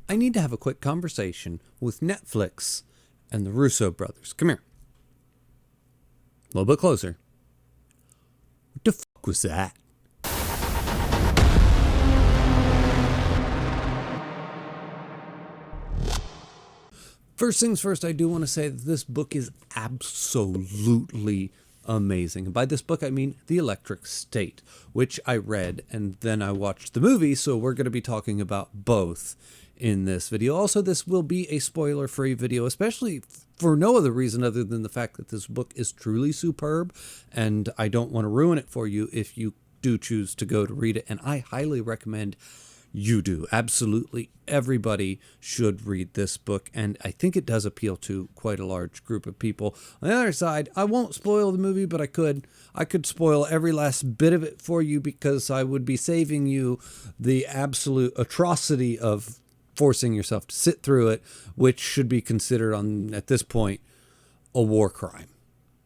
I need to have a quick conversation with Netflix and the Russo brothers. Come here. A little bit closer. What the fuck was that? First things first, I do want to say that this book is absolutely amazing. And by this book, I mean The Electric State, which I read and then I watched the movie, so we're going to be talking about both in this video. Also, this will be a spoiler-free video, especially for no other reason other than the fact that this book is truly superb, and I don't want to ruin it for you if you do choose to go to read it, and I highly recommend you do. Absolutely everybody should read this book, and I think it does appeal to quite a large group of people. On the other side, I won't spoil the movie, but I could spoil every last bit of it for you because I would be saving you the absolute atrocity of forcing yourself to sit through it, which should be considered at this point, a war crime.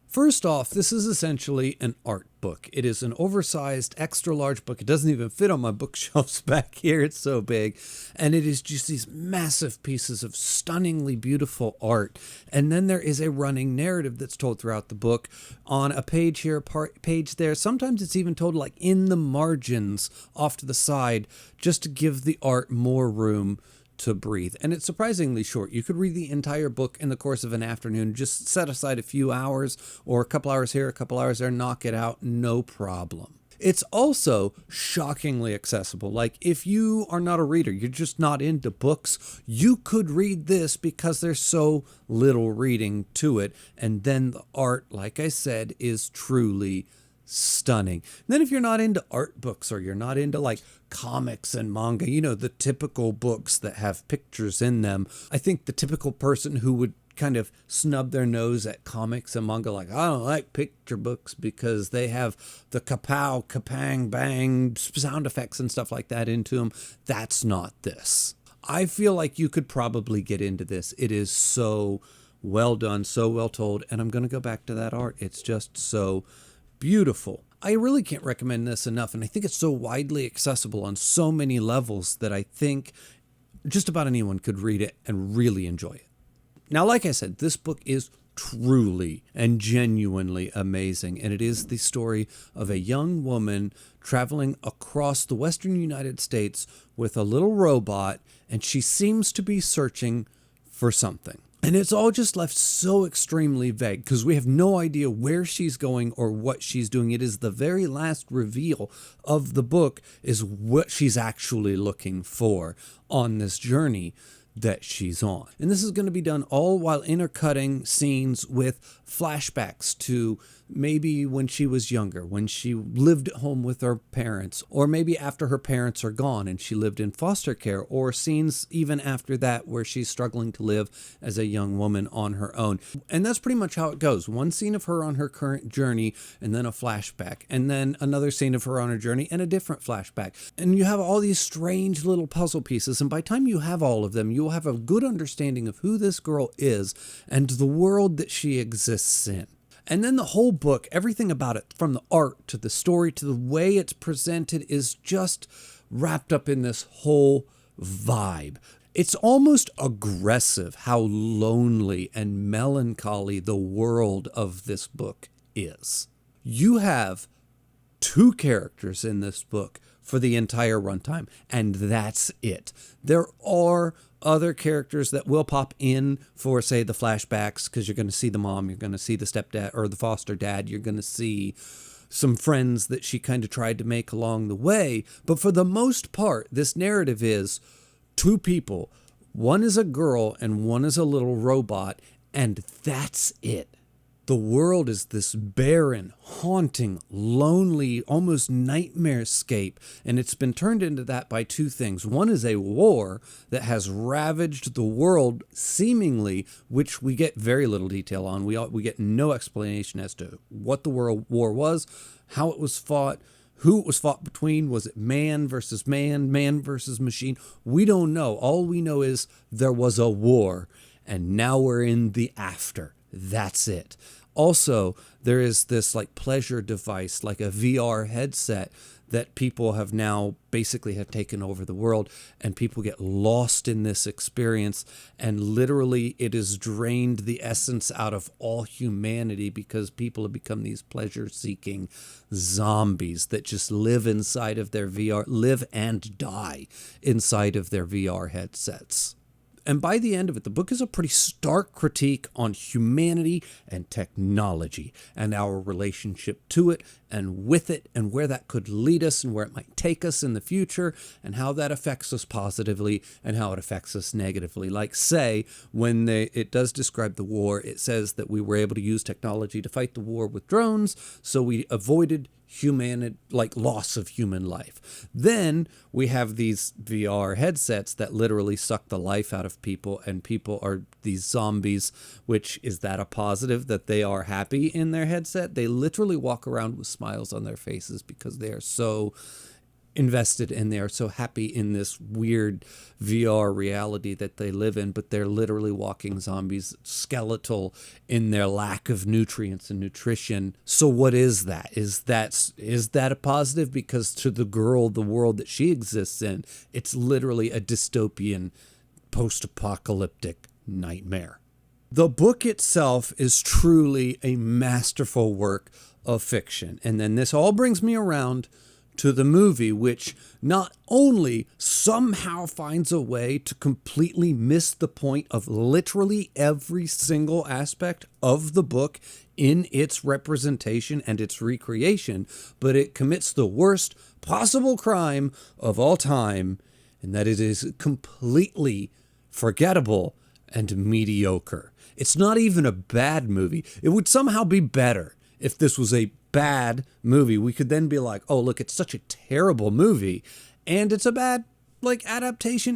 First off, this is essentially an art book. It is an oversized, extra large book. It doesn't even fit on my bookshelves back here. It's so big. And it is just these massive pieces of stunningly beautiful art. And then there is a running narrative that's told throughout the book on a page here, a page there. Sometimes it's even told like in the margins off to the side, just to give the art more room to breathe. And it's surprisingly short. You could read the entire book in the course of an afternoon. Just set aside a few hours or a couple hours here, a couple hours there, knock it out, no problem. It's also shockingly accessible. Like if you are not a reader, you're just not into books, you could read this because there's so little reading to it. And then the art, like I said, is truly stunning. And then if you're not into art books or you're not into like comics and manga, you know, the typical books that have pictures in them, I think the typical person who would kind of snub their nose at comics and manga, like, I don't like picture books because they have the kapow, kapang, bang sound effects and stuff like that into them. That's not this. I feel like you could probably get into this. It is so well done, so well told, and I'm going to go back to that art. It's just so beautiful. I really can't recommend this enough, and I think it's so widely accessible on so many levels that I think just about anyone could read it and really enjoy it. Now, like I said, this book is truly and genuinely amazing, and it is the story of a young woman traveling across the western United States with a little robot, and she seems to be searching for something. And it's all just left so extremely vague because we have no idea where she's going or what she's doing. It is the very last reveal of the book is what she's actually looking for on this journey that she's on. And this is going to be done all while intercutting scenes with flashbacks to maybe when she was younger, when she lived at home with her parents, or maybe after her parents are gone and she lived in foster care, or scenes even after that where she's struggling to live as a young woman on her own. And that's pretty much how it goes. One scene of her on her current journey, and then a flashback, and then another scene of her on her journey and a different flashback. And you have all these strange little puzzle pieces, and by the time you have all of them, you'll have a good understanding of who this girl is and the world that she exists in. And then the whole book, everything about it, from the art to the story to the way it's presented, is just wrapped up in this whole vibe. It's almost aggressive how lonely and melancholy the world of this book is. You have two characters in this book for the entire runtime, and that's it. There are other characters that will pop in for, say, the flashbacks, because you're going to see the mom, you're going to see the stepdad or the foster dad, you're going to see some friends that she kind of tried to make along the way. But for the most part, this narrative is two people. One is a girl and one is a little robot, and that's it. The world is this barren, haunting, lonely, almost nightmarescape, and it's been turned into that by two things. One is a war that has ravaged the world, seemingly, which we get very little detail on. We get no explanation as to what the world war was, how it was fought, who it was fought between. Was it man versus man, man versus machine? We don't know. All we know is there was a war, and now we're in the after. That's it. Also, there is this like pleasure device, like a VR headset that people have now basically have taken over the world, and people get lost in this experience, and literally it has drained the essence out of all humanity because people have become these pleasure-seeking zombies that just live inside of their VR, live and die inside of their VR headsets. And by the end of it, the book is a pretty stark critique on humanity and technology and our relationship to it and with it and where that could lead us and where it might take us in the future and how that affects us positively and how it affects us negatively. Like, say, when it does describe the war, it says that we were able to use technology to fight the war with drones, so we avoided loss of human life. Then we have these VR headsets that literally suck the life out of people, and people are these zombies. Which, is that a positive that they are happy in their headset? They literally walk around with smiles on their faces because they are so invested and they are so happy in this weird VR reality that they live in, but they're literally walking zombies, skeletal in their lack of nutrients and nutrition. So what is that? Is that a positive? Because to the girl, the world that she exists in, it's literally a dystopian, post-apocalyptic nightmare. The book itself is truly a masterful work of fiction. And then this all brings me around to the movie, which not only somehow finds a way to completely miss the point of literally every single aspect of the book in its representation and its recreation, but it commits the worst possible crime of all time, and that it is completely forgettable and mediocre. It's not even a bad movie. It would somehow be better if this was a bad movie. We could then be like, oh, look, it's such a terrible movie and it's a bad adaptation.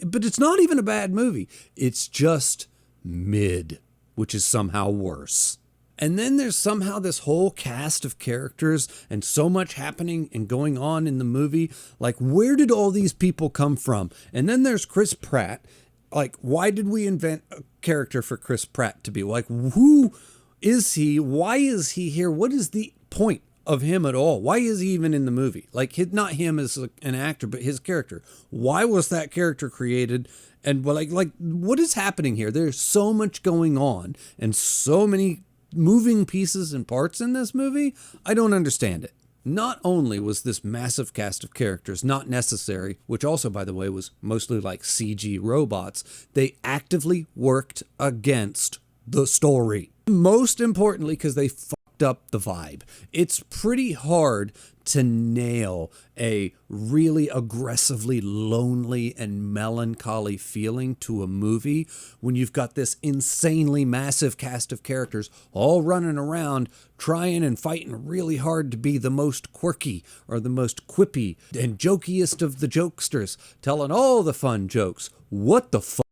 But it's not even a bad movie. It's just mid, which is somehow worse. And then there's somehow this whole cast of characters and so much happening and going on in the movie. Like, where did all these people come from? And then there's Chris Pratt. Like, why did we invent a character for Chris Pratt to be? Like, who is he? Why is he here? What is the point of him at all? Why is he even in the movie? Like, not him as an actor, but his character. Why was that character created? And what is happening here? There's so much going on and so many moving pieces and parts in this movie. I don't understand it. Not only was this massive cast of characters not necessary, which also, by the way, was mostly like CG robots, they actively worked against the story. Most importantly, because they fucked up the vibe. It's pretty hard to nail a really aggressively lonely and melancholy feeling to a movie when you've got this insanely massive cast of characters all running around trying and fighting really hard to be the most quirky or the most quippy and jokiest of the jokesters, telling all the fun jokes. What the fuck?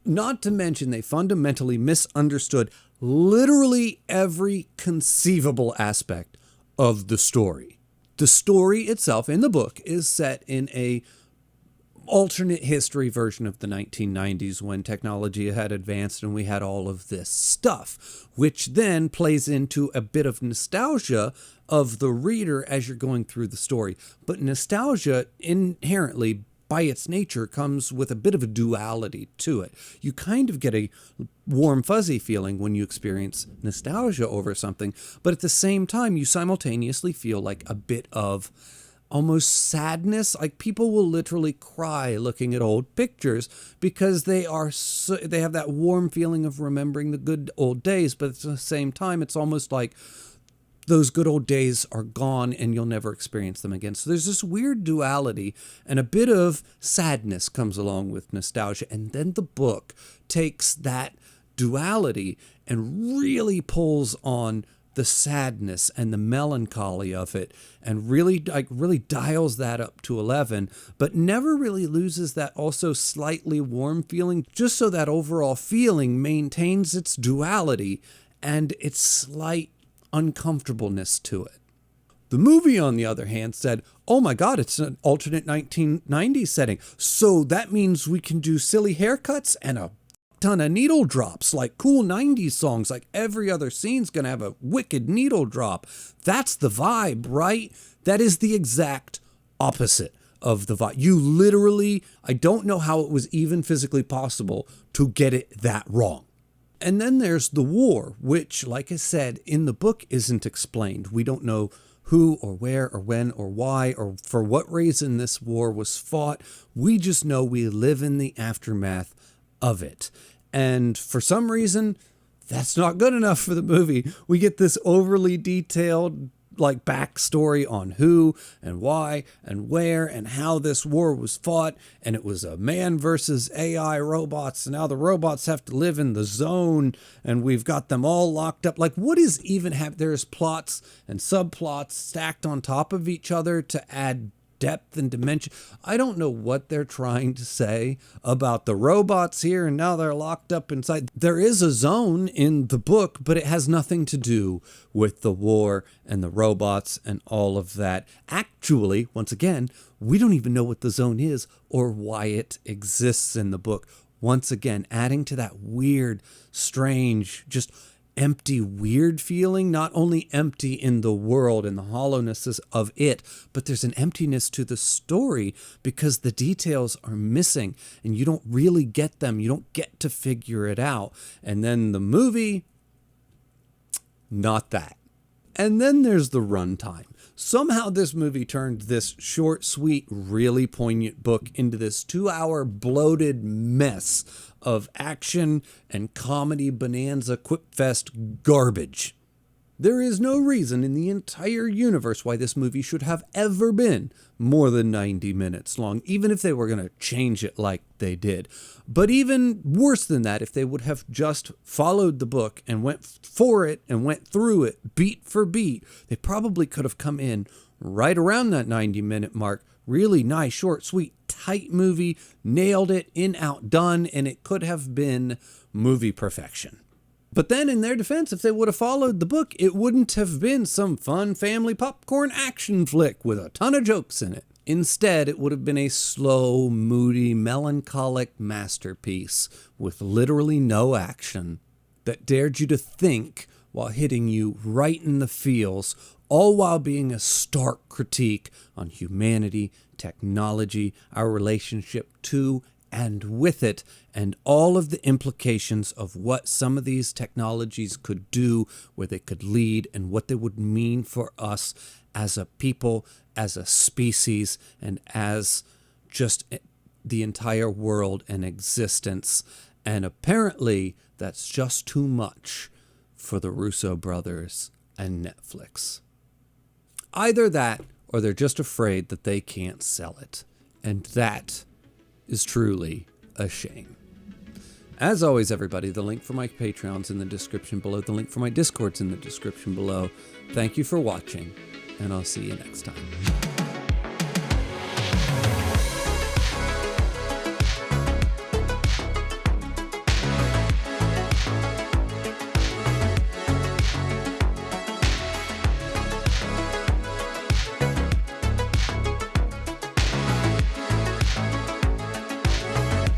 Not to mention they fundamentally misunderstood literally every conceivable aspect of the story. The story itself in the book is set in a alternate history version of the 1990s when technology had advanced and we had all of this stuff, which then plays into a bit of nostalgia of the reader as you're going through the story. But nostalgia inherently, by its nature, comes with a bit of a duality to it. You kind of get a warm, fuzzy feeling when you experience nostalgia over something, but at the same time, you simultaneously feel like a bit of almost sadness. Like, people will literally cry looking at old pictures because they have that warm feeling of remembering the good old days, but at the same time, it's almost like those good old days are gone and you'll never experience them again. So there's this weird duality, and a bit of sadness comes along with nostalgia. And then the book takes that duality and really pulls on the sadness and the melancholy of it and really dials that up to 11, but never really loses that also slightly warm feeling, just so that overall feeling maintains its duality and its slight uncomfortableness to it. The movie, on the other hand, said, oh my God, it's an alternate 1990s setting. So that means we can do silly haircuts and a ton of needle drops, like cool 90s songs, like every other scene's gonna have a wicked needle drop. That's the vibe, right? That is the exact opposite of the vibe. You literally, I don't know how it was even physically possible to get it that wrong. And then there's the war, which, like I said, in the book isn't explained. We don't know who or where or when or why or for what reason this war was fought. We just know we live in the aftermath of it. And for some reason, that's not good enough for the movie. We get this overly detailed like backstory on who and why and where and how this war was fought, and it was a man versus AI robots, and now the robots have to live in the zone, and we've got them all locked up. Like, what is even happening? There's plots and subplots stacked on top of each other to add depth and dimension. I don't know what they're trying to say about the robots here, and now they're locked up inside. There is a zone in the book, but it has nothing to do with the war and the robots and all of that. Actually, once again, we don't even know what the zone is or why it exists in the book. Once again, adding to that weird, strange, just empty, weird feeling. Not only empty in the world and the hollowness of it, but there's an emptiness to the story because the details are missing and you don't really get them. You don't get to figure it out. And then the movie, not that. And then there's the runtime. Somehow this movie turned this short, sweet, really poignant book into this 2-hour bloated mess of action and comedy bonanza quipfest garbage. There is no reason in the entire universe why this movie should have ever been more than 90 minutes long, even if they were going to change it like they did. But even worse than that, if they would have just followed the book and went for it and went through it beat for beat, they probably could have come in right around that 90-minute mark. Really nice, short, sweet, tight movie, nailed it, in, out, done, and it could have been movie perfection. But then in their defense, if they would have followed the book, it wouldn't have been some fun family popcorn action flick with a ton of jokes in it. Instead, it would have been a slow, moody, melancholic masterpiece with literally no action that dared you to think while hitting you right in the feels, all while being a stark critique on humanity, technology, our relationship to and with it, and all of the implications of what some of these technologies could do, where they could lead, and what they would mean for us as a people, as a species, and as just the entire world and existence. And apparently, that's just too much for the Russo brothers and Netflix. Either that, or they're just afraid that they can't sell it. And that is truly a shame. As always, everybody, the link for my Patreon's in the description below. The link for my Discord's in the description below. Thank you for watching, and I'll see you next time.